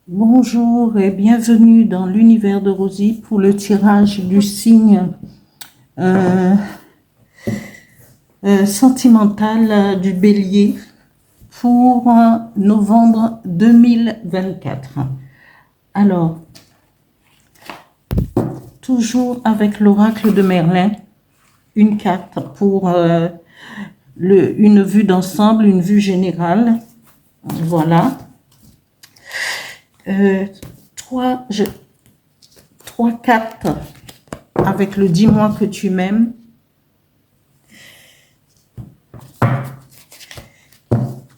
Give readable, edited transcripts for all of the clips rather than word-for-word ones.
Bonjour et bienvenue dans l'univers de Rosie pour le tirage du signe euh, sentimental du Bélier pour novembre 2024. Alors, toujours avec l'oracle de Merlin, une carte pour une vue d'ensemble, une vue générale. Voilà. Trois cartes avec le dis-moi que tu m'aimes.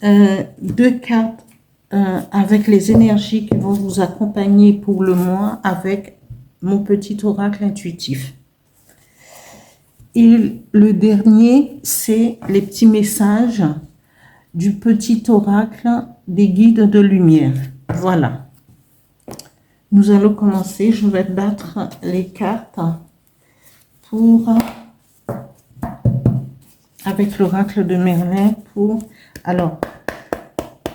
Deux cartes avec les énergies qui vont vous accompagner pour le mois avec mon petit oracle intuitif. Et le dernier, c'est les petits messages du petit oracle des guides de lumière. Voilà. Nous allons commencer. Je vais battre les cartes pour avec l'oracle de Merlin pour alors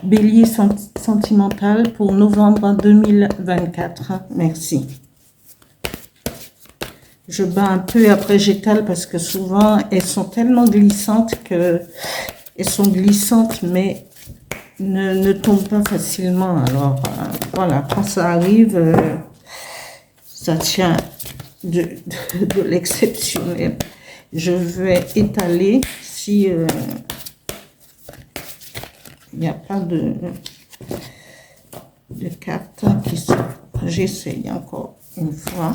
Bélier sentimental pour novembre 2024. Merci. Je bats un peu, après j'étale parce que souvent elles sont tellement glissantes mais ne tombent pas facilement. Alors voilà, quand ça arrive, ça tient de l'exceptionnel. Je vais étaler si il n'y a pas de cartes qui sont... J'essaye encore une fois.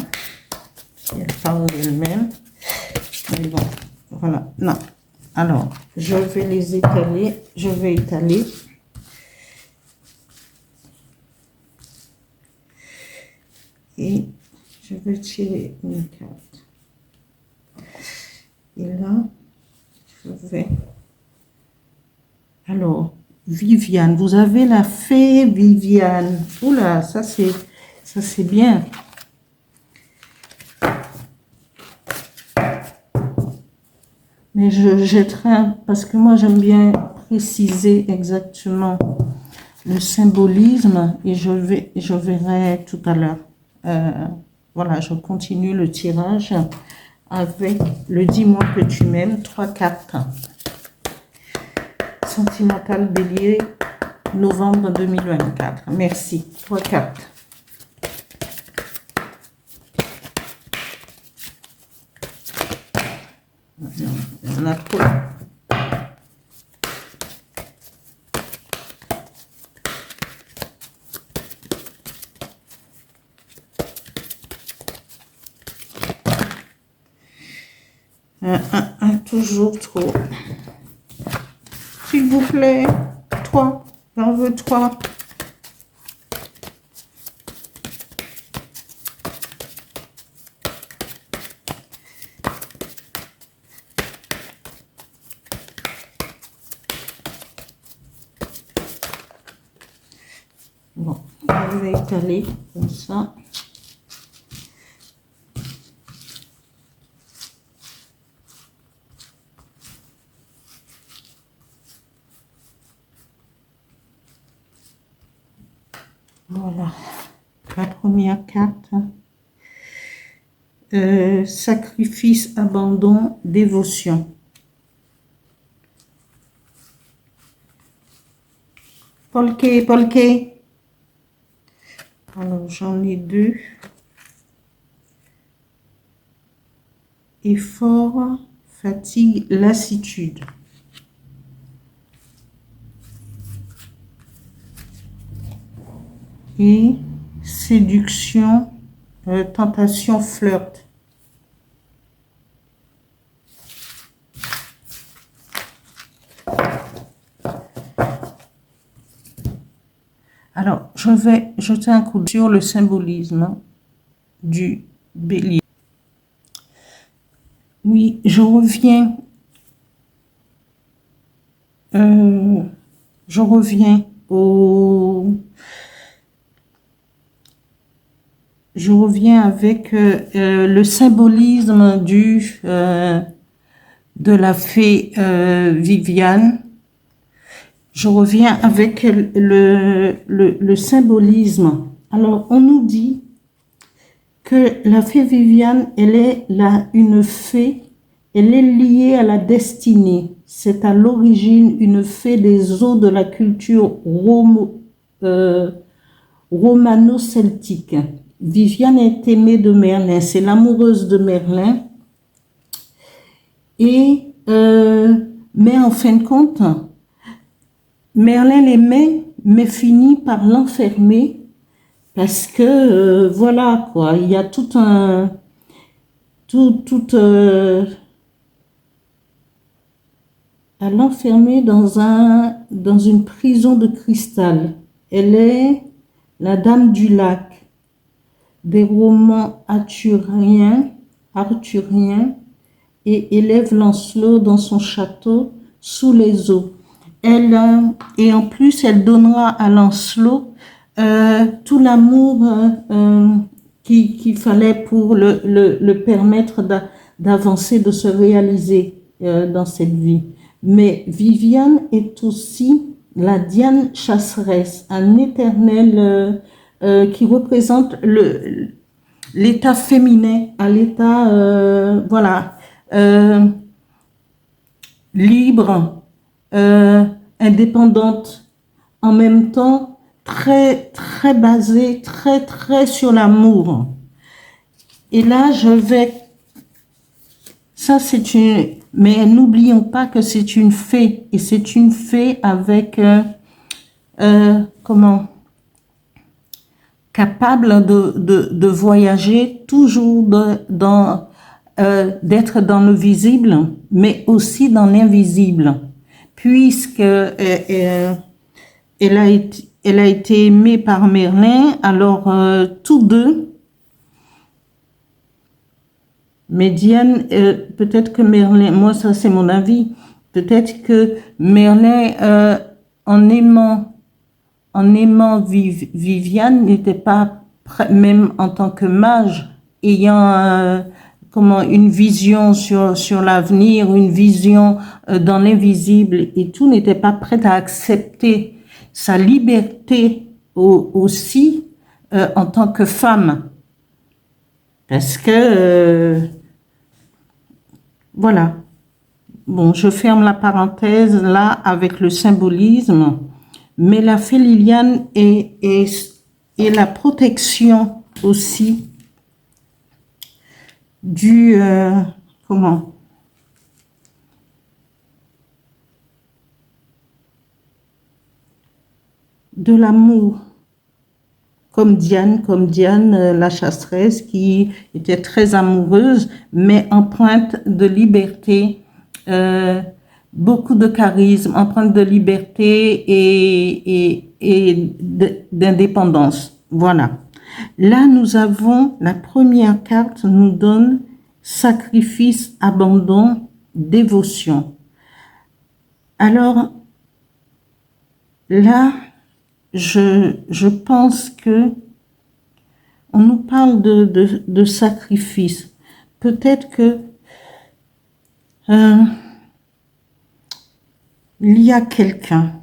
Si elles parlent d'elles-mêmes. Mais bon, voilà. Non. Alors, je vais les étaler. Je vais étaler. Et je vais tirer une carte. Et là, je vais... Alors, Viviane, vous avez la fée Viviane. Oula, ça c'est bien. Mais je jetterai, parce que moi j'aime bien préciser exactement le symbolisme et je verrai tout à l'heure. Voilà, je continue le tirage avec le dis-moi que tu m'aimes, 3 cartes. Sentimental Bélier, novembre 2024. Merci. 3 cartes. On a trop. Toujours trop. S'il vous plaît, 3. J'en veux 3. Bon, je vais étaler comme ça. Voilà, la première carte, sacrifice, abandon, dévotion. Polké. Alors, j'en ai 2. Effort, fatigue, lassitude. Et séduction, tentation, flirt. Alors, je vais jeter un coup sur le symbolisme du bélier. Oui, je reviens avec le symbolisme de la fée Viviane. Je reviens avec le symbolisme. Alors, on nous dit que la fée Viviane, elle est une fée, elle est liée à la destinée. C'est à l'origine une fée des eaux de la culture romano-celtique. Viviane est aimée de Merlin, c'est l'amoureuse de Merlin. Mais en fin de compte, Merlin l'aimait, mais finit par l'enfermer parce que, voilà, quoi, il y a à l'enfermer dans une prison de cristal. Elle est la Dame du Lac, des romans arthuriens, et élève Lancelot dans son château sous les eaux. Et en plus, elle donnera à Lancelot tout l'amour qu'il fallait pour le permettre d'avancer, de se réaliser dans cette vie. Mais Viviane est aussi la Diane chasseresse, un éternel qui représente l'état féminin, à l'état, voilà, libre, indépendante, en même temps très, très basée, très, très sur l'amour. Et là, ça c'est une, mais n'oublions pas que c'est une fée, et c'est une fée avec, capable de voyager toujours d'être dans le visible, mais aussi dans l'invisible, puisque elle a été aimée par Merlin. Alors tous deux, mais Diane, peut-être que Merlin, moi ça c'est mon avis, peut-être que Merlin, en aimant Viviane, n'était pas prêt, même en tant que mage, ayant une vision sur l'avenir, une vision dans l'invisible et tout, n'était pas prêt à accepter sa liberté aussi en tant que femme. Parce que, voilà. Bon, je ferme la parenthèse là avec le symbolisme. Mais la fée Liliane est la protection aussi du de l'amour, comme Diane, la chasseresse, qui était très amoureuse, mais empreinte de liberté, beaucoup de charisme, empreinte de liberté et d'indépendance. Voilà. Là, nous avons la première carte, nous donne sacrifice, abandon, dévotion. Alors, là, je pense que on nous parle de sacrifice. Peut-être que il y a quelqu'un,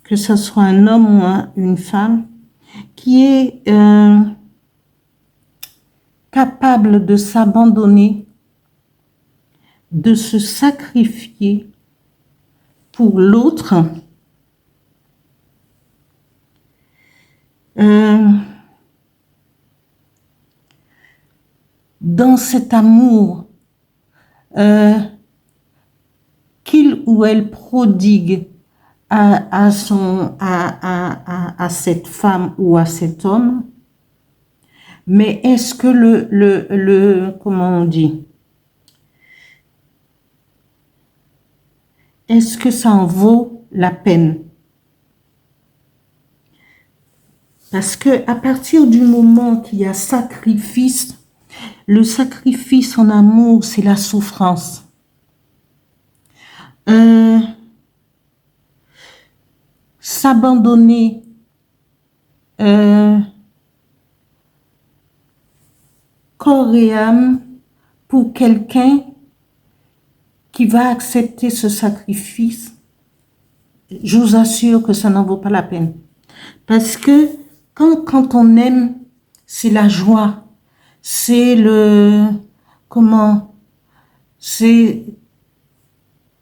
que ce soit un homme ou une femme, qui est capable de s'abandonner, de se sacrifier pour l'autre, dans cet amour qu'il ou elle prodigue à cette femme ou à cet homme. Mais est-ce que comment on dit, est-ce que ça en vaut la peine? Parce que à partir du moment qu'il y a sacrifice, le sacrifice en amour, c'est la souffrance. S'abandonner corps et âme pour quelqu'un qui va accepter ce sacrifice, je vous assure que ça n'en vaut pas la peine. Parce que quand on aime, c'est la joie, c'est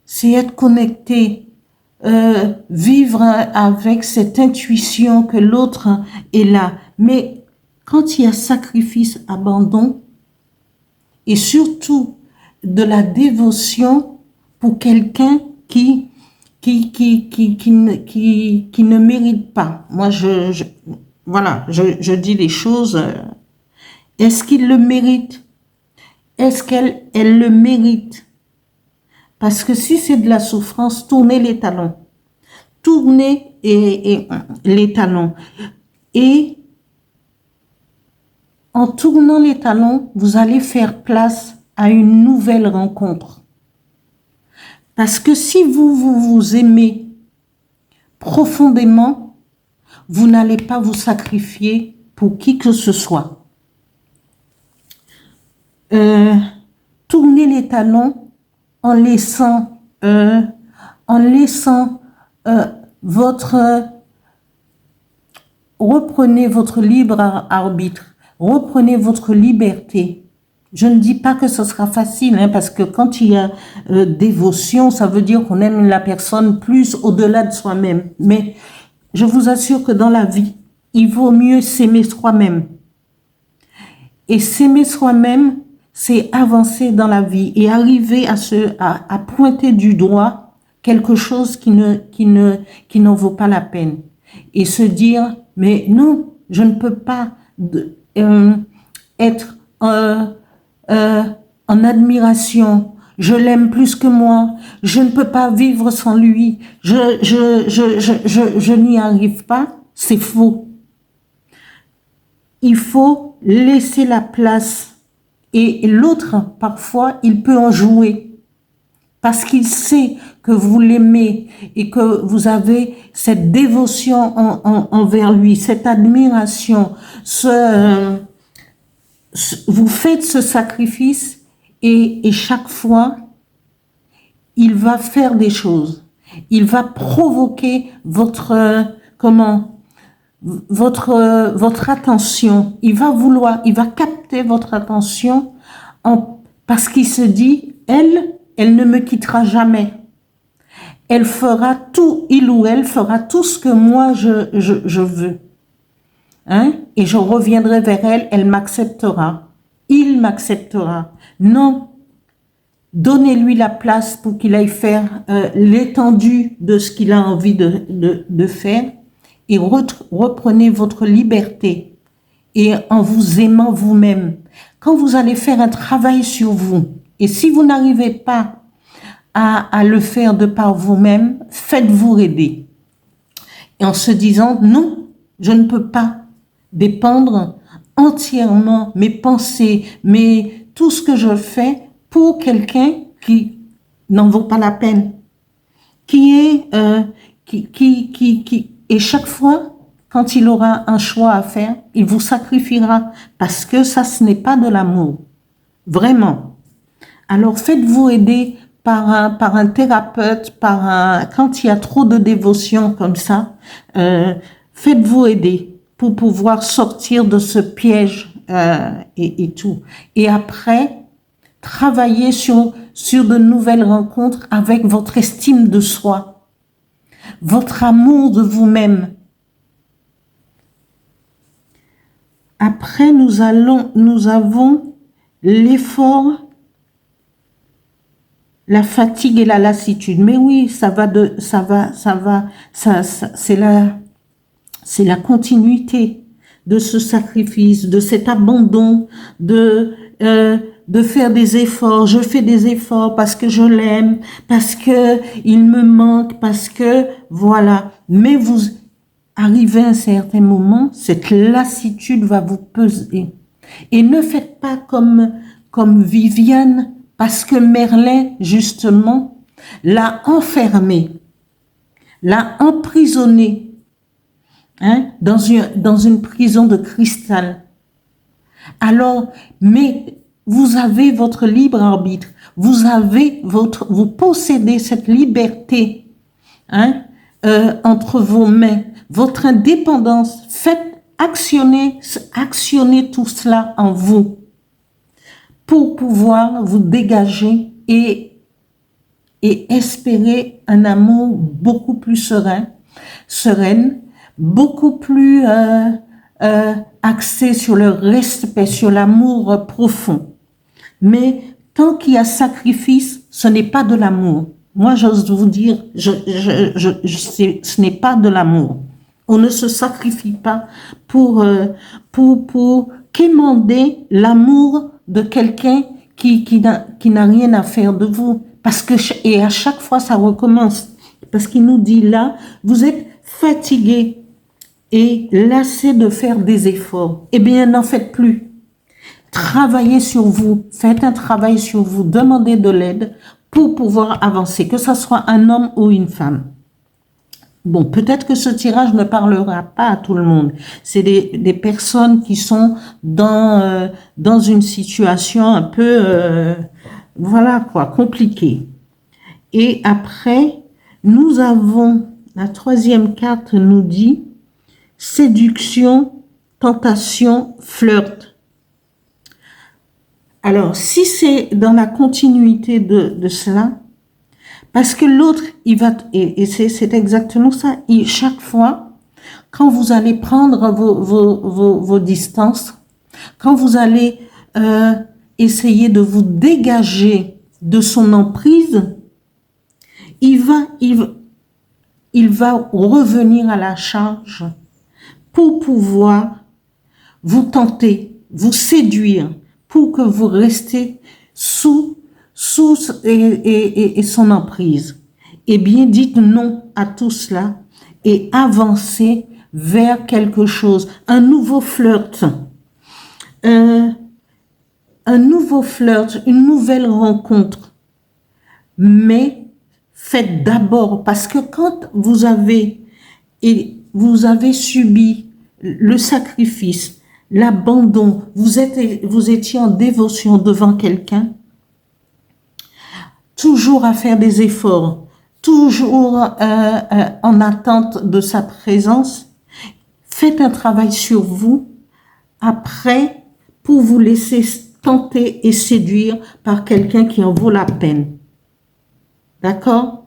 c'est être connecté, vivre avec cette intuition que l'autre est là. Mais quand il y a sacrifice, abandon, et surtout de la dévotion pour quelqu'un qui ne mérite pas. Moi, voilà, je dis les choses. Est-ce qu'il le mérite? Est-ce qu'elle le mérite? Parce que si c'est de la souffrance, tournez les talons. Tournez les talons. Et en tournant les talons, vous allez faire place à une nouvelle rencontre. Parce que si vous aimez profondément, vous n'allez pas vous sacrifier pour qui que ce soit. Tournez les talons en laissant reprenez votre libre arbitre, reprenez votre liberté. Je ne dis pas que ce sera facile, parce que quand il y a dévotion, ça veut dire qu'on aime la personne plus au-delà de soi-même. Mais je vous assure que dans la vie, il vaut mieux s'aimer soi-même. Et s'aimer soi-même, c'est avancer dans la vie et arriver à pointer du doigt quelque chose qui n'en vaut pas la peine. Et se dire, mais non, je ne peux pas être en admiration. Je l'aime plus que moi. Je ne peux pas vivre sans lui. Je n'y arrive pas. C'est faux. Il faut laisser la place. Et l'autre, parfois, il peut en jouer. Parce qu'il sait que vous l'aimez et que vous avez cette dévotion envers lui, cette admiration, vous faites ce sacrifice et chaque fois, il va faire des choses. Il va provoquer votre attention. Il va capter votre attention parce qu'il se dit, elle ne me quittera jamais. Elle fera tout, il ou elle fera tout ce que moi je veux. Et je reviendrai vers elle, elle m'acceptera. Il m'acceptera. Non. Donnez-lui la place pour qu'il aille faire l'étendue de ce qu'il a envie de faire et reprenez votre liberté et en vous aimant vous-même. Quand vous allez faire un travail sur vous et si vous n'arrivez pas à le faire de par vous-même, faites-vous aider. Et en se disant, non, je ne peux pas dépendre entièrement mes pensées, tout ce que je fais pour quelqu'un qui n'en vaut pas la peine, et chaque fois, quand il aura un choix à faire, il vous sacrifiera, parce que ça, ce n'est pas de l'amour, vraiment. Alors, faites-vous aider par un thérapeute, quand il y a trop de dévotion comme ça, faites-vous aider pour pouvoir sortir de ce piège et tout. Et après, travaillez sur de nouvelles rencontres avec votre estime de soi, votre amour de vous-même. Après, nous avons l'effort, la fatigue et la lassitude. Mais oui, c'est la continuité de ce sacrifice, de cet abandon, de faire des efforts. Je fais des efforts parce que je l'aime, parce que il me manque, parce que voilà. Mais vous arrivez à un certain moment, cette lassitude va vous peser. Et ne faites pas comme Viviane, parce que Merlin, justement, l'a enfermée, l'a emprisonnée, dans une prison de cristal. Alors, mais vous avez votre libre arbitre, vous possédez cette liberté, entre vos mains, votre indépendance. Faites actionner tout cela en vous pour pouvoir vous dégager et espérer un amour beaucoup plus sereine, beaucoup plus axé sur le respect, sur l'amour profond. Mais tant qu'il y a sacrifice, ce n'est pas de l'amour. Moi, j'ose vous dire, ce n'est pas de l'amour. On ne se sacrifie pas pour quémander l'amour de quelqu'un qui n'a rien à faire de vous. Parce que, et à chaque fois, ça recommence. Parce qu'il nous dit là, vous êtes fatigué et lassé de faire des efforts. Eh bien, n'en faites plus. Travaillez sur vous. Faites un travail sur vous. Demandez de l'aide pour pouvoir avancer, que ce soit un homme ou une femme. Bon, peut-être que ce tirage ne parlera pas à tout le monde. C'est des personnes qui sont dans une situation un peu, voilà quoi, compliquée. Et après, nous avons, la troisième carte nous dit, séduction, tentation, flirt. Alors, si c'est dans la continuité de cela, parce que l'autre, il va, et c'est exactement ça, chaque fois, quand vous allez prendre vos distances, quand vous allez essayer de vous dégager de son emprise, il va revenir à la charge pour pouvoir vous tenter, vous séduire, pour que vous restiez sous son emprise. Eh bien, dites non à tout cela et avancez vers quelque chose, un nouveau flirt, un nouveau flirt, une nouvelle rencontre. Mais faites d'abord, parce que quand vous avez subi le sacrifice, l'abandon, vous étiez en dévotion devant quelqu'un, toujours à faire des efforts, toujours en attente de sa présence. Faites un travail sur vous après pour vous laisser tenter et séduire par quelqu'un qui en vaut la peine. D'accord?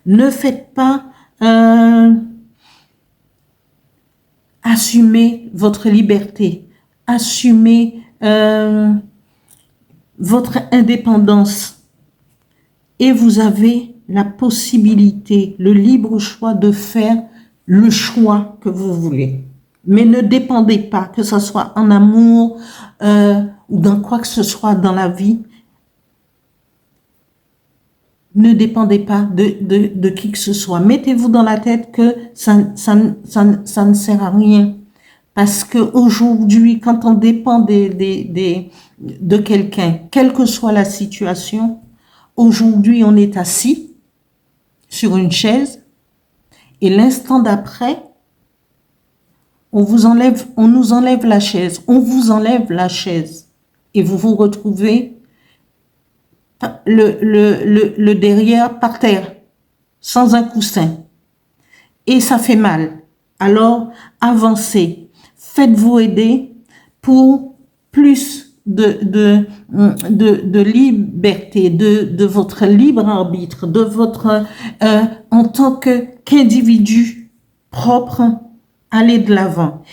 Ne faites pas assumez votre liberté, assumez votre indépendance. Et vous avez la possibilité, le libre choix de faire le choix que vous voulez. Mais ne dépendez pas, que ce soit en amour ou dans quoi que ce soit dans la vie, ne dépendez pas de qui que ce soit. Mettez-vous dans la tête que ça ne sert à rien. Parce qu'aujourd'hui, quand on dépend de quelqu'un, quelle que soit la situation, aujourd'hui, on est assis sur une chaise et l'instant d'après, on nous enlève la chaise, on vous enlève la chaise et vous vous retrouvez le derrière par terre, sans un coussin. Et ça fait mal. Alors, avancez. Faites-vous aider pour plus de liberté, de votre libre arbitre, de votre, en tant qu'individu propre, allez de l'avant.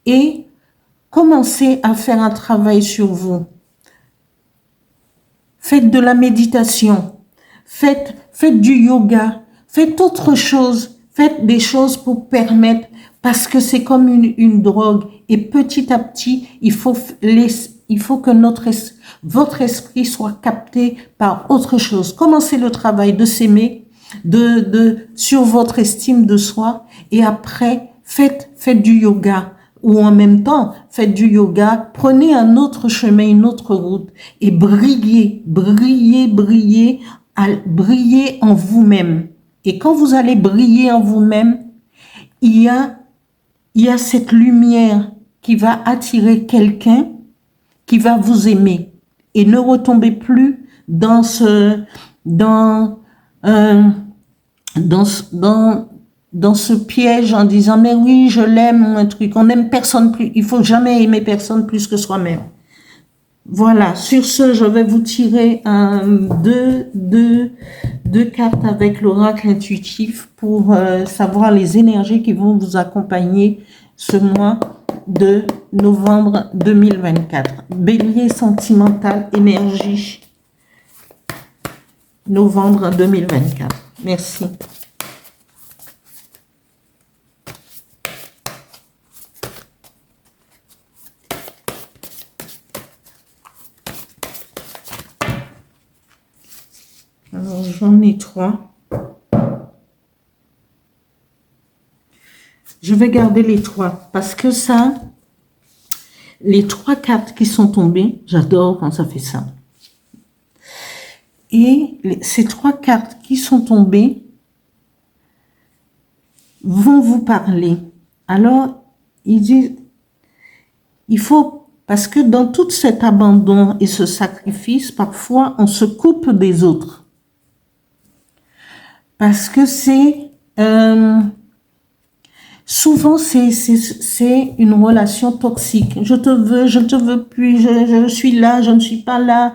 Et commencez à faire un travail sur vous. Faites de la méditation, faites du yoga, faites autre chose, faites des choses pour permettre, parce que c'est comme une drogue, et petit à petit, il faut que votre esprit soit capté par autre chose. Commencez le travail de s'aimer, sur votre estime de soi, et après, faites du yoga. Ou en même temps, faites du yoga, prenez un autre chemin, une autre route et brillez en vous-même. Et quand vous allez briller en vous-même, il y a cette lumière qui va attirer quelqu'un qui va vous aimer. Et ne retombez plus dans dans ce piège en disant, mais oui, je l'aime, ou un truc. On n'aime personne plus. Il faut jamais aimer personne plus que soi-même. Voilà. Sur ce, je vais vous tirer deux cartes avec l'oracle intuitif pour savoir les énergies qui vont vous accompagner ce mois de novembre 2024. Bélier sentimental, énergie, novembre 2024. Merci. Alors, j'en ai 3. Je vais garder les 3 parce que ça, les 3 cartes qui sont tombées, j'adore quand ça fait ça. Et ces 3 cartes qui sont tombées vont vous parler. Alors, il dit, il faut, parce que dans tout cet abandon et ce sacrifice, parfois, on se coupe des autres. Parce que c'est, souvent, c'est une relation toxique. Je te veux, je ne te veux plus, je suis là, je ne suis pas là,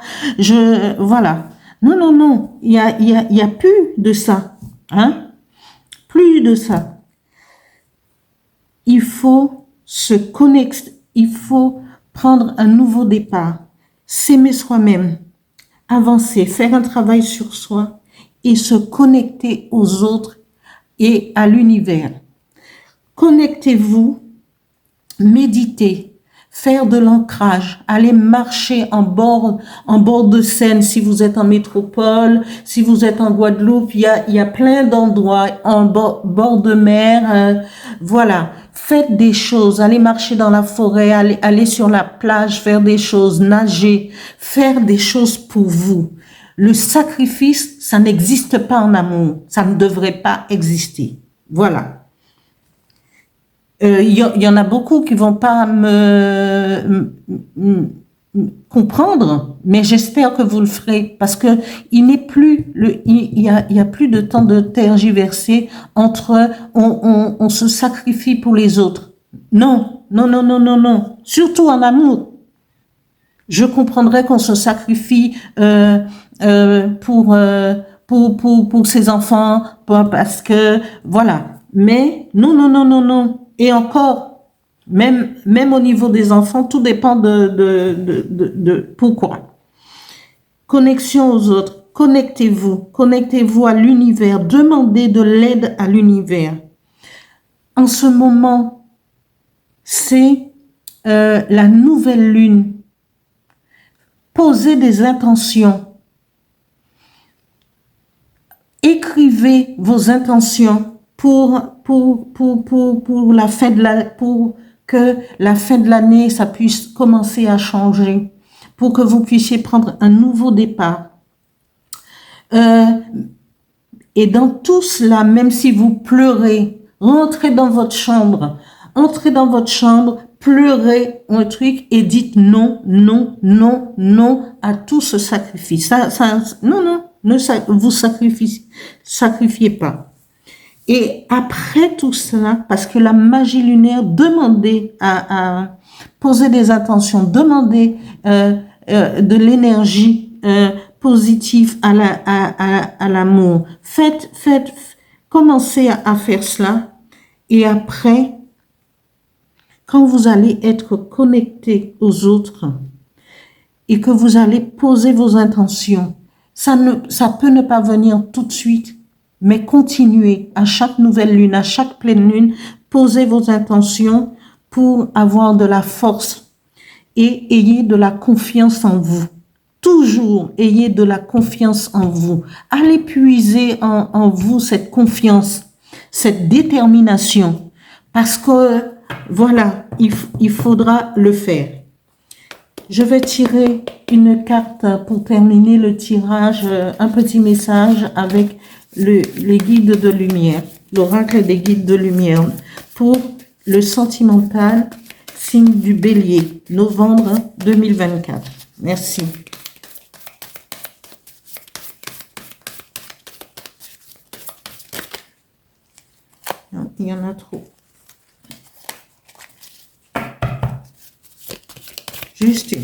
voilà. Non, non, non, il y a plus de ça, hein, plus de ça. Il faut se connecter, il faut prendre un nouveau départ, s'aimer soi-même, avancer, faire un travail sur soi et se connecter aux autres et à l'univers. Connectez-vous, méditez, faire de l'ancrage, aller marcher en bord de Seine si vous êtes en métropole, si vous êtes en Guadeloupe, il y a plein d'endroits en bord de mer, voilà. Faites des choses, allez marcher dans la forêt, allez sur la plage, faire des choses, nager, faire des choses pour vous. Le sacrifice, ça n'existe pas en amour, ça ne devrait pas exister. Voilà. Il y en a beaucoup qui vont pas me comprendre, mais j'espère que vous le ferez parce que il y a plus de temps de tergiverser entre on se sacrifie pour les autres. Non, non, non, non, non, non. Surtout en amour. Je comprendrais qu'on se sacrifie pour ses enfants, parce que voilà. Mais non, non, non, non, non. Et encore, même au niveau des enfants, tout dépend de pourquoi. Connexion aux autres. Connectez-vous à l'univers. Demandez de l'aide à l'univers. En ce moment, c'est la nouvelle lune. Posez des intentions. Écrivez vos intentions pour la fin pour que la fin de l'année, ça puisse commencer à changer, pour que vous puissiez prendre un nouveau départ. Et dans tout cela, même si vous pleurez, entrez dans votre chambre, pleurez un truc et dites non, non, non, non à tout ce sacrifice. Non, non, ne vous sacrifiez pas. Et après tout cela, parce que la magie lunaire, demandez à poser des intentions, demandez de l'énergie positive à l'amour. Commencez à faire cela. Et après, quand vous allez être connecté aux autres et que vous allez poser vos intentions, ça peut ne pas venir tout de suite, mais continuez à chaque nouvelle lune, à chaque pleine lune, posez vos intentions pour avoir de la force et ayez de la confiance en vous. Toujours ayez de la confiance en vous. Allez puiser en vous cette confiance, cette détermination, parce que voilà, il faudra le faire. Je vais tirer une carte pour terminer le tirage, un petit message avec les guides de lumière, l'oracle des guides de lumière pour le sentimental, signe du Bélier, novembre 2024. Merci. y en a trop. Juste une.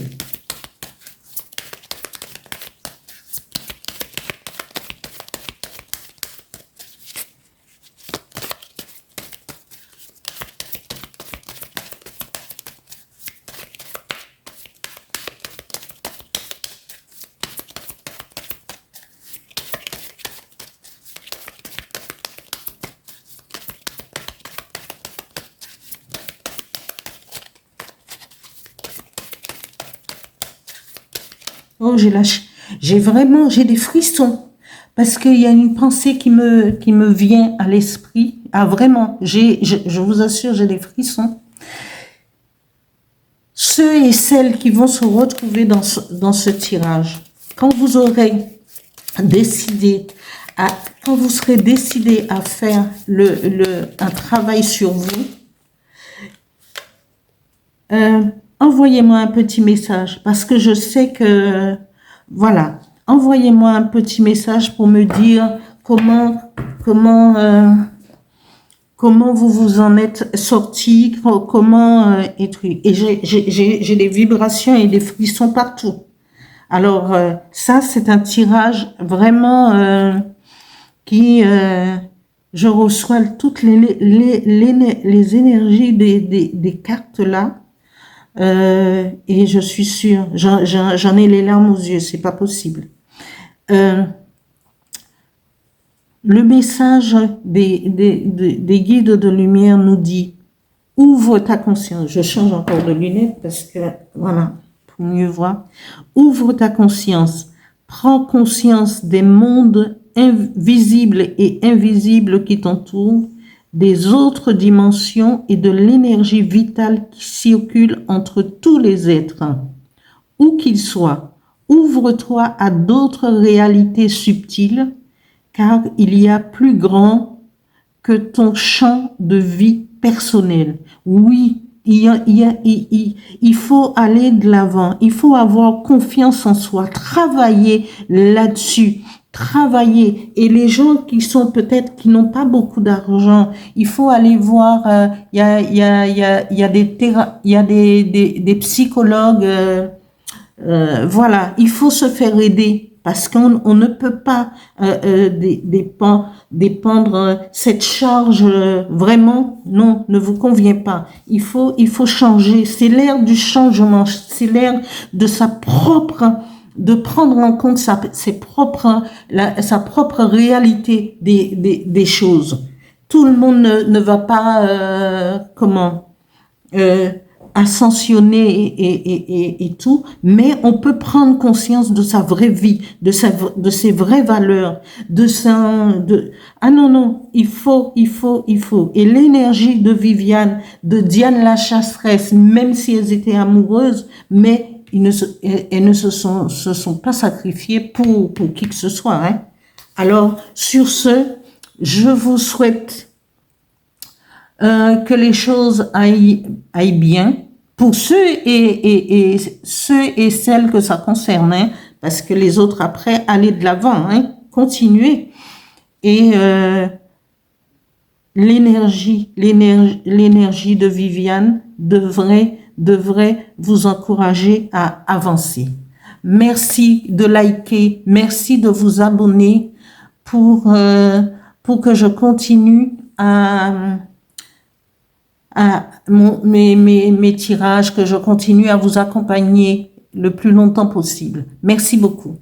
Oh, j'ai des frissons parce qu'il y a une pensée qui me vient à l'esprit. Ah, vraiment, je vous assure, j'ai des frissons. Ceux et celles qui vont se retrouver dans ce tirage, quand vous aurez décidé quand vous serez décidé à faire un travail sur vous, envoyez-moi un petit message parce que je sais que, voilà, envoyez-moi un petit message pour me dire comment vous vous en êtes sorti, comment être. Et j'ai des vibrations et des frissons partout. Alors, ça, c'est un tirage vraiment qui... je reçois toutes les énergies des cartes là. Et je suis sûre, j'en ai les larmes aux yeux, c'est pas possible. Le message des guides de lumière nous dit, ouvre ta conscience. Je change encore de lunettes parce que, voilà, pour mieux voir. Ouvre ta conscience. Prends conscience des mondes visibles et invisibles qui t'entourent, des autres dimensions et de l'énergie vitale qui circule entre tous les êtres, où qu'ils soient. Ouvre-toi à d'autres réalités subtiles, car il y a plus grand que ton champ de vie personnel. Oui, il faut aller de l'avant, il faut avoir confiance en soi, travailler là-dessus, travailler. Et les gens qui sont peut-être, qui n'ont pas beaucoup d'argent, il faut aller voir, il y a des psychologues, voilà, il faut se faire aider parce qu'on ne peut pas dépendre cette charge vraiment, non, ne vous convient pas. Il faut changer. C'est l'ère du changement. C'est l'ère de de prendre en compte sa propre réalité des choses. Tout le monde ne va pas, ascensionner et tout, mais on peut prendre conscience de sa vraie vie, de ses vraies valeurs, ah non, il faut. Et l'énergie de Viviane, de Diane la chasseresse, même si elles étaient amoureuses, mais elles ne se sont pas sacrifiées pour qui que ce soit, hein. Alors, sur ce, je vous souhaite que les choses aillent bien pour ceux et celles que ça concerne, hein, parce que les autres après, allez de l'avant, hein, continuez. Et l'énergie de Viviane devrait vous encourager à avancer. Merci de liker, merci de vous abonner pour que je continue mes tirages, que je continue à vous accompagner le plus longtemps possible. Merci beaucoup.